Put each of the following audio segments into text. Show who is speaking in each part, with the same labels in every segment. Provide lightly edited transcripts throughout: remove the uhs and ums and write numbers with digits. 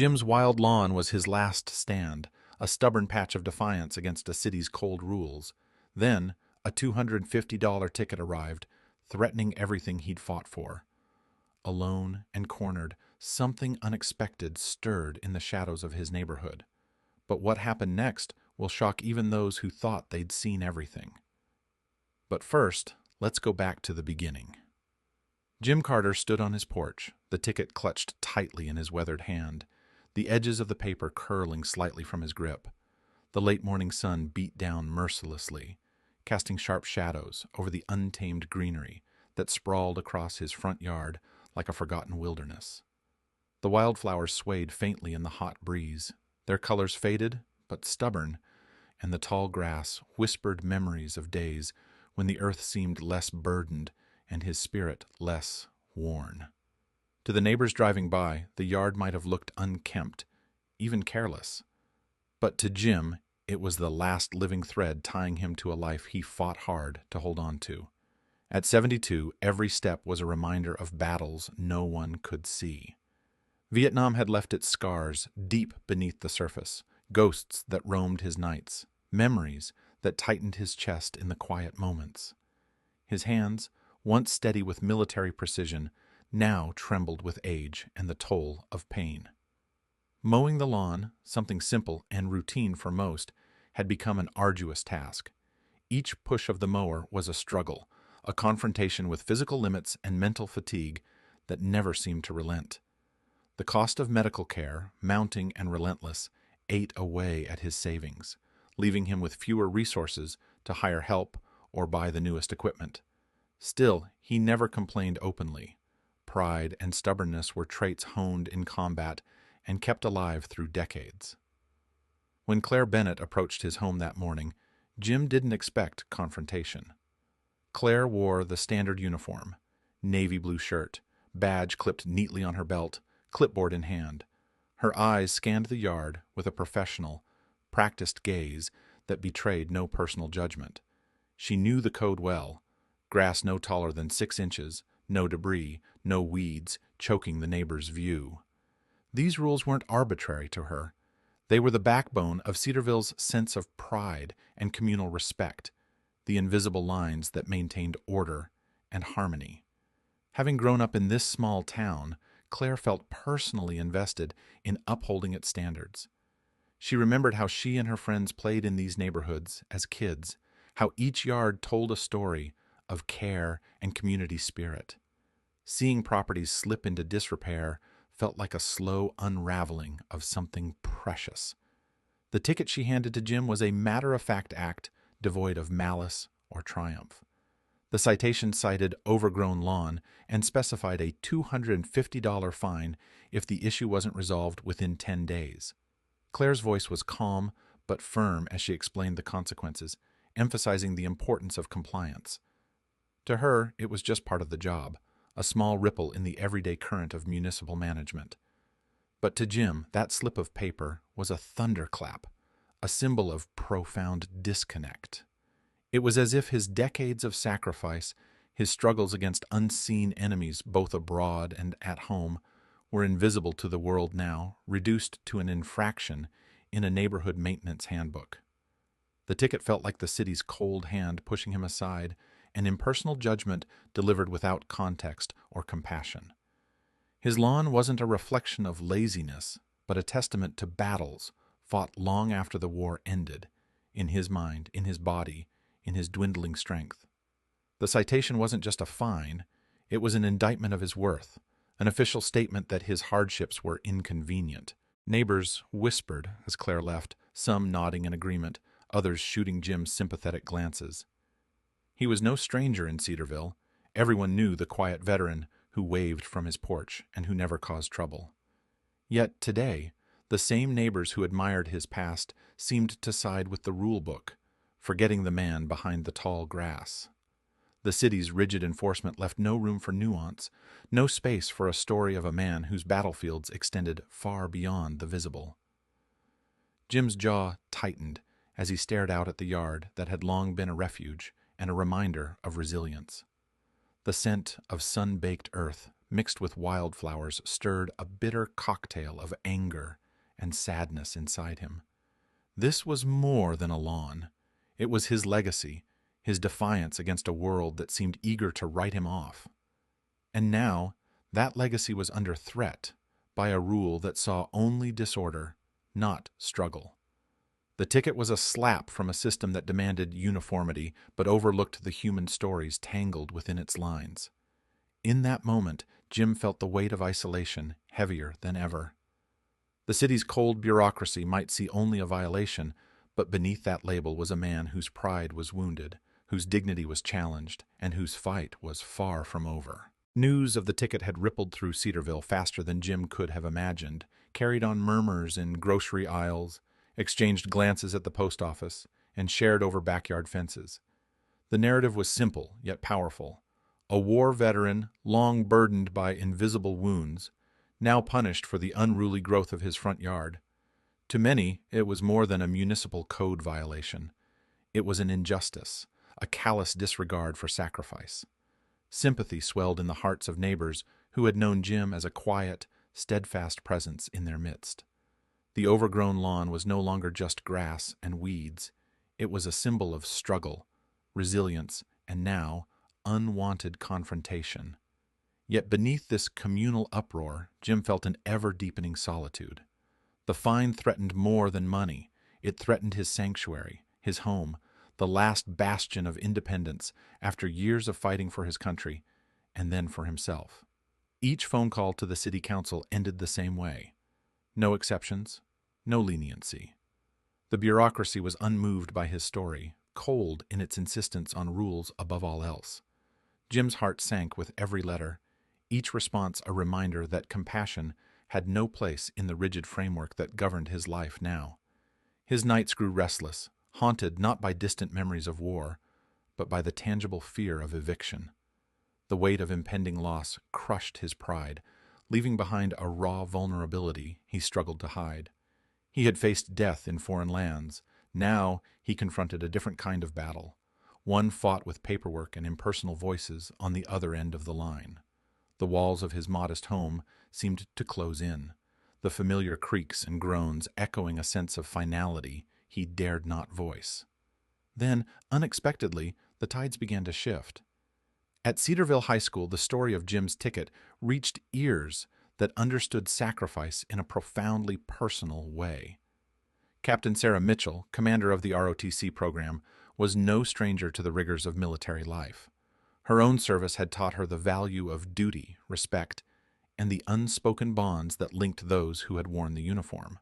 Speaker 1: Jim's wild lawn was his last stand, a stubborn patch of defiance against a city's cold rules. Then, a $250 ticket arrived, threatening everything he'd fought for. Alone and cornered, something unexpected stirred in the shadows of his neighborhood. But what happened next will shock even those who thought they'd seen everything. But first, let's go back to the beginning. Jim Carter stood on his porch, the ticket clutched tightly in his weathered hand, the edges of the paper curling slightly from his grip. The late morning sun beat down mercilessly, casting sharp shadows over the untamed greenery that sprawled across his front yard like a forgotten wilderness. The wildflowers swayed faintly in the hot breeze, their colors faded but stubborn, and the tall grass whispered memories of days when the earth seemed less burdened and his spirit less worn. To the neighbors driving by, the yard might have looked unkempt, even careless. But to Jim, it was the last living thread tying him to a life he fought hard to hold on to. At 72, every step was a reminder of battles no one could see. Vietnam had left its scars deep beneath the surface, ghosts that roamed his nights, memories that tightened his chest in the quiet moments. His hands, once steady with military precision, now trembled with age and the toll of pain. Mowing the lawn, something simple and routine for most, had become an arduous task. Each push of the mower was a struggle, a confrontation with physical limits and mental fatigue that never seemed to relent. The cost of medical care, mounting and relentless, ate away at his savings, leaving him with fewer resources to hire help or buy the newest equipment. Still, he never complained openly. Pride and stubbornness were traits honed in combat and kept alive through decades. When Claire Bennett approached his home that morning, Jim didn't expect confrontation. Claire wore the standard uniform, navy blue shirt, badge clipped neatly on her belt, clipboard in hand. Her eyes scanned the yard with a professional, practiced gaze that betrayed no personal judgment. She knew the code well: grass no taller than 6 inches, no debris, no weeds choking the neighbor's view. These rules weren't arbitrary to her. They were the backbone of Cedarville's sense of pride and communal respect, the invisible lines that maintained order and harmony. Having grown up in this small town, Claire felt personally invested in upholding its standards. She remembered how she and her friends played in these neighborhoods as kids, how each yard told a story of care and community spirit. Seeing properties slip into disrepair felt like a slow unraveling of something precious. The ticket she handed to Jim was a matter-of-fact act devoid of malice or triumph. The citation cited overgrown lawn and specified a $250 fine if the issue wasn't resolved within 10 days. Claire's voice was calm but firm as she explained the consequences, emphasizing the importance of compliance. To her, it was just part of the job, a small ripple in the everyday current of municipal management. But to Jim, that slip of paper was a thunderclap, a symbol of profound disconnect. It was as if his decades of sacrifice, his struggles against unseen enemies both abroad and at home, were invisible to the world now, reduced to an infraction in a neighborhood maintenance handbook. The ticket felt like the city's cold hand pushing him aside, an impersonal judgment delivered without context or compassion. His lawn wasn't a reflection of laziness, but a testament to battles fought long after the war ended, in his mind, in his body, in his dwindling strength. The citation wasn't just a fine, it was an indictment of his worth, an official statement that his hardships were inconvenient. Neighbors whispered as Claire left, some nodding in agreement, others shooting Jim sympathetic glances. He was no stranger in Cedarville. Everyone knew the quiet veteran who waved from his porch and who never caused trouble. Yet today, the same neighbors who admired his past seemed to side with the rule book, forgetting the man behind the tall grass. The city's rigid enforcement left no room for nuance, no space for a story of a man whose battlefields extended far beyond the visible. Jim's jaw tightened as he stared out at the yard that had long been a refuge and a reminder of resilience. The scent of sun-baked earth mixed with wildflowers, stirred a bitter cocktail of anger and sadness inside him. This was more than a lawn. It was his legacy, his defiance against a world that seemed eager to write him off. And now, that legacy was under threat by a rule that saw only disorder, not struggle. The ticket was a slap from a system that demanded uniformity but overlooked the human stories tangled within its lines. In that moment, Jim felt the weight of isolation heavier than ever. The city's cold bureaucracy might see only a violation, but beneath that label was a man whose pride was wounded, whose dignity was challenged, and whose fight was far from over. News of the ticket had rippled through Cedarville faster than Jim could have imagined, carried on murmurs in grocery aisles, exchanged glances at the post office, and shared over backyard fences. The narrative was simple yet powerful. A war veteran, long burdened by invisible wounds, now punished for the unruly growth of his front yard. To many, it was more than a municipal code violation. It was an injustice, a callous disregard for sacrifice. Sympathy swelled in the hearts of neighbors who had known Jim as a quiet, steadfast presence in their midst. The overgrown lawn was no longer just grass and weeds. It was a symbol of struggle, resilience, and now, unwanted confrontation. Yet beneath this communal uproar, Jim felt an ever-deepening solitude. The fine threatened more than money. It threatened his sanctuary, his home, the last bastion of independence after years of fighting for his country, and then for himself. Each phone call to the city council ended the same way. No exceptions, no leniency. The bureaucracy was unmoved by his story, cold in its insistence on rules above all else. Jim's heart sank with every letter, each response a reminder that compassion had no place in the rigid framework that governed his life now. His nights grew restless, haunted not by distant memories of war, but by the tangible fear of eviction. The weight of impending loss crushed his pride, leaving behind a raw vulnerability he struggled to hide. He had faced death in foreign lands. Now he confronted a different kind of battle, one fought with paperwork and impersonal voices on the other end of the line. The walls of his modest home seemed to close in, the familiar creaks and groans echoing a sense of finality he dared not voice. Then, unexpectedly, the tides began to shift. At Cedarville High School, the story of Jim's ticket reached ears that understood sacrifice in a profoundly personal way. Captain Sarah Mitchell, commander of the ROTC program, was no stranger to the rigors of military life. Her own service had taught her the value of duty, respect, and the unspoken bonds that linked those who had worn the uniform.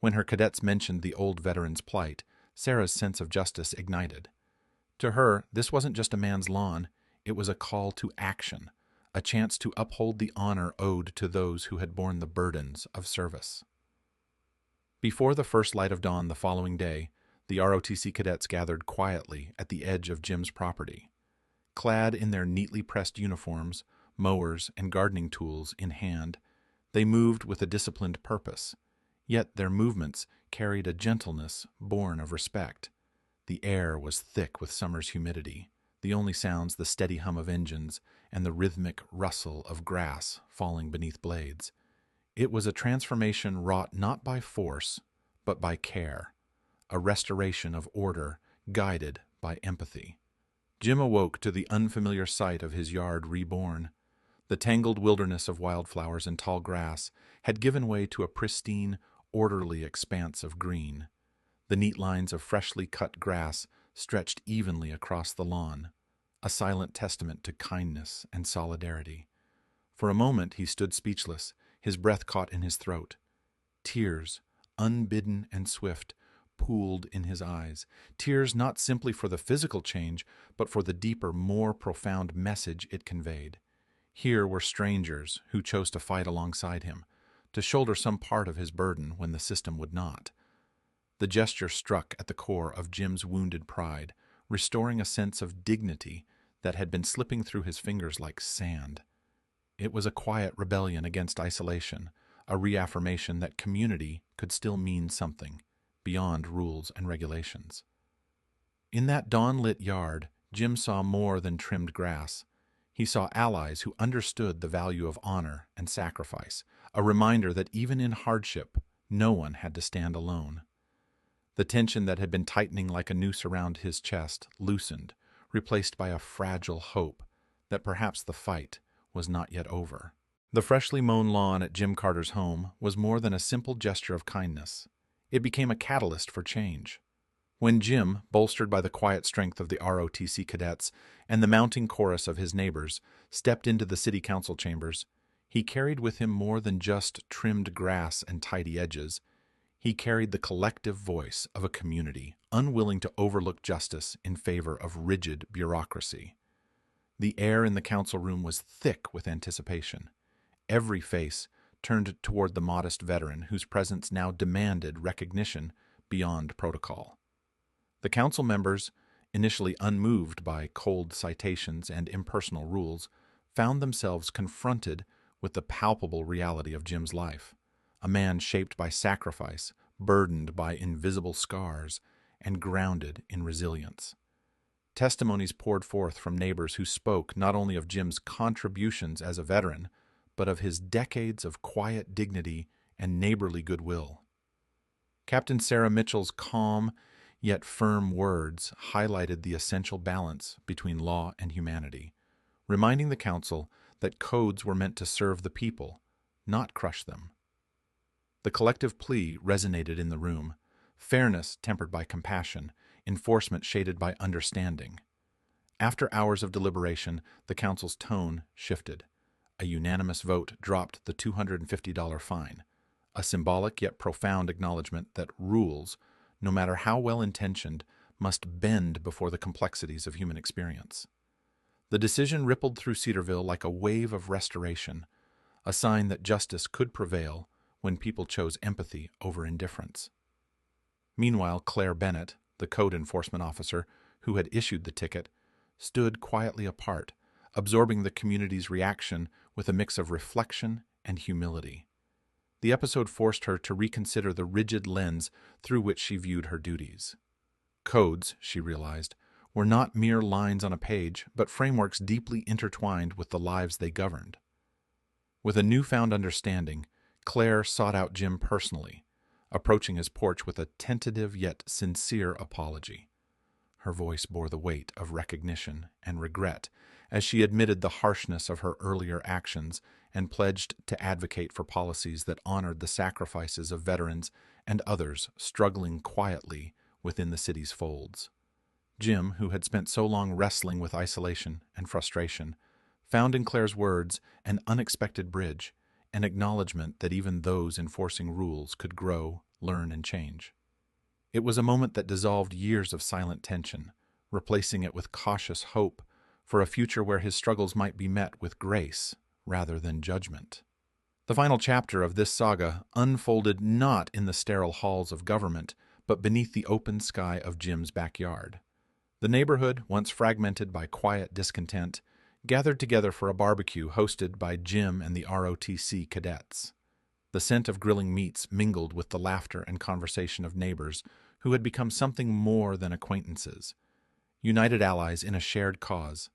Speaker 1: When her cadets mentioned the old veteran's plight, Sarah's sense of justice ignited. To her, this wasn't just a man's lawn, it was a call to action, a chance to uphold the honor owed to those who had borne the burdens of service. Before the first light of dawn the following day, the ROTC cadets gathered quietly at the edge of Jim's property. Clad in their neatly pressed uniforms, mowers and gardening tools in hand, they moved with a disciplined purpose, yet their movements carried a gentleness born of respect. The air was thick with summer's humidity, the only sounds the steady hum of engines and the rhythmic rustle of grass falling beneath blades. It was a transformation wrought not by force, but by care, a restoration of order guided by empathy. Jim awoke to the unfamiliar sight of his yard reborn. The tangled wilderness of wildflowers and tall grass had given way to a pristine, orderly expanse of green. The neat lines of freshly cut grass stretched evenly across the lawn, a silent testament to kindness and solidarity. For a moment he stood speechless, his breath caught in his throat. Tears, unbidden and swift, pooled in his eyes, tears not simply for the physical change, but for the deeper, more profound message it conveyed. Here were strangers who chose to fight alongside him, to shoulder some part of his burden when the system would not. The gesture struck at the core of Jim's wounded pride, restoring a sense of dignity that had been slipping through his fingers like sand. It was a quiet rebellion against isolation, a reaffirmation that community could still mean something beyond rules and regulations. In that dawn-lit yard, Jim saw more than trimmed grass. He saw allies who understood the value of honor and sacrifice, a reminder that even in hardship, no one had to stand alone. The tension that had been tightening like a noose around his chest loosened, replaced by a fragile hope that perhaps the fight was not yet over. The freshly mown lawn at Jim Carter's home was more than a simple gesture of kindness. It became a catalyst for change. When Jim, bolstered by the quiet strength of the ROTC cadets and the mounting chorus of his neighbors, stepped into the city council chambers, he carried with him more than just trimmed grass and tidy edges. He carried the collective voice of a community unwilling to overlook justice in favor of rigid bureaucracy. The air in the council room was thick with anticipation. Every face turned toward the modest veteran whose presence now demanded recognition beyond protocol. The council members, initially unmoved by cold citations and impersonal rules, found themselves confronted with the palpable reality of Jim's life, a man shaped by sacrifice, burdened by invisible scars, and grounded in resilience. Testimonies poured forth from neighbors who spoke not only of Jim's contributions as a veteran, but of his decades of quiet dignity and neighborly goodwill. Captain Sarah Mitchell's calm yet firm words highlighted the essential balance between law and humanity, reminding the council that codes were meant to serve the people, not crush them. The collective plea resonated in the room, fairness tempered by compassion, enforcement shaded by understanding. After hours of deliberation, the council's tone shifted. A unanimous vote dropped the $250 fine, a symbolic yet profound acknowledgement that rules, no matter how well-intentioned, must bend before the complexities of human experience. The decision rippled through Cedarville like a wave of restoration, a sign that justice could prevail when people chose empathy over indifference. Meanwhile, Claire Bennett, the code enforcement officer who had issued the ticket, stood quietly apart, absorbing the community's reaction with a mix of reflection and humility. The episode forced her to reconsider the rigid lens through which she viewed her duties. Codes, she realized, were not mere lines on a page, but frameworks deeply intertwined with the lives they governed. With a newfound understanding, Claire sought out Jim personally, approaching his porch with a tentative yet sincere apology. Her voice bore the weight of recognition and regret as she admitted the harshness of her earlier actions and pledged to advocate for policies that honored the sacrifices of veterans and others struggling quietly within the city's folds. Jim, who had spent so long wrestling with isolation and frustration, found in Claire's words an unexpected bridge, an acknowledgement that even those enforcing rules could grow, learn, and change. It was a moment that dissolved years of silent tension, replacing it with cautious hope for a future where his struggles might be met with grace rather than judgment. The final chapter of this saga unfolded not in the sterile halls of government, but beneath the open sky of Jim's backyard. The neighborhood, once fragmented by quiet discontent, gathered together for a barbecue hosted by Jim and the ROTC cadets. The scent of grilling meats mingled with the laughter and conversation of neighbors who had become something more than acquaintances, united allies in a shared cause.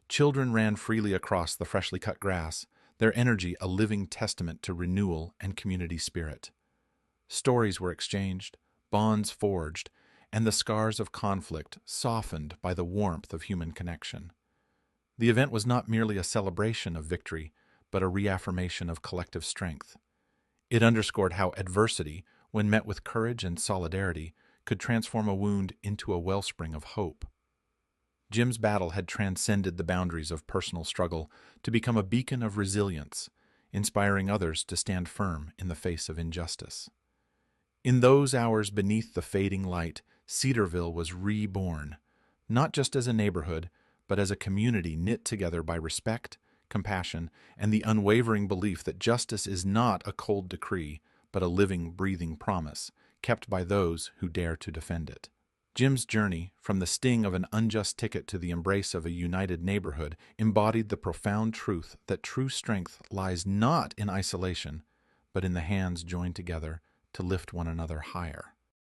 Speaker 1: Children ran freely across the freshly cut grass, their energy a living testament to renewal and community spirit. Stories were exchanged, bonds forged, and the scars of conflict softened by the warmth of human connection. The event was not merely a celebration of victory, but a reaffirmation of collective strength. It underscored how adversity, when met with courage and solidarity, could transform a wound into a wellspring of hope. Jim's battle had transcended the boundaries of personal struggle to become a beacon of resilience, inspiring others to stand firm in the face of injustice. In those hours beneath the fading light, Cedarville was reborn, not just as a neighborhood, but as a community knit together by respect, compassion, and the unwavering belief that justice is not a cold decree, but a living, breathing promise, kept by those who dare to defend it. Jim's journey, from the sting of an unjust ticket to the embrace of a united neighborhood, embodied the profound truth that true strength lies not in isolation, but in the hands joined together to lift one another higher.